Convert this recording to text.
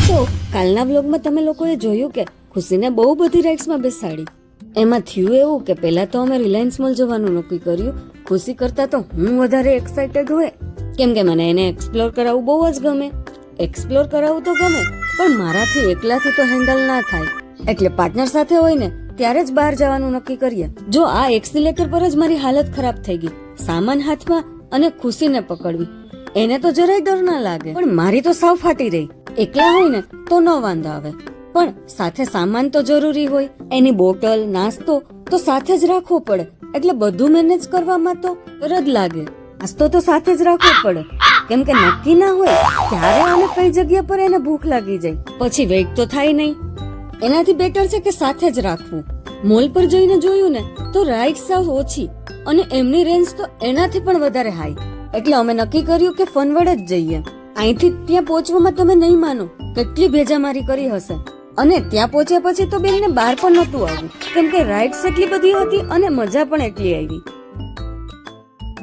તો કાલના વ્લોગમાં તમે લોકોએ જોયું કે ખુશીને બહુ બધી રાઇડ્સમાં બેસાડી. એમાં થયું એવું કે પહેલા તો અમે રિલાયન્સ મોલ જવાનું નક્કી કર્યું. ખુશી કરતા તો હું વધારે એક્સાઇટેડ હોય, કેમ કે મને એને એક્સપ્લોર કરાવવું બહુ જ ગમે. એક્સપ્લોર કરાવવું તો ગમે, પણ મારાથી એકલાથી તો હેન્ડલ ના થાય, એટલે પાર્ટનર સાથે હોય ને ત્યારે જ બહાર જવાનું નક્કી કરીએ. જો આ એક્સિલેટર પર જ મારી હાલત ખરાબ થઈ ગઈ. સામાન હાથમાં અને ખુશીને પકડવી, એને તો જરાય ડર ના લાગે, પણ મારી તો સાવ ફાટી રહી. એકલા હોય ને તો ન વાંધો આવે, પણ સાથે સામાન તો જરૂરી હોય. એની બોટલ, નાસ્તો તો સાથે જ રાખવો પડે, એટલે બધું મેનેજ કરવામાં તો રદ લાગે. નાસ્તો તો સાથે જ રાખવો પડે, કેમ કે નક્કી ના હોય ત્યારે આને કઈ જગ્યા પર એને ભૂખ લાગી જાય, પછી વેઇટ તો થાય નહીં. એનાથી બેટર છે કે સાથે જ રાખવું. મોલ પર જઈને જોયું ને તો રાઇડ સાવ ઓછી અને એમની રેન્જ તો એનાથી પણ વધારે હાઈ, એટલે અમે નક્કી કર્યું કે ફનવર્ડ જ જઈએ. અહીંથી ત્યાં પહોંચવામાં તમે નહીં માનો કેટલી ભેજામારી કરી હશે. અને ત્યાં પહોંચ્યા પછી તો બેનને બહાર પણ નહોતું આવ્યું, કેમ કે રાઇડ્સ એટલી બધી હતી અને મજા પણ એટલી આવી.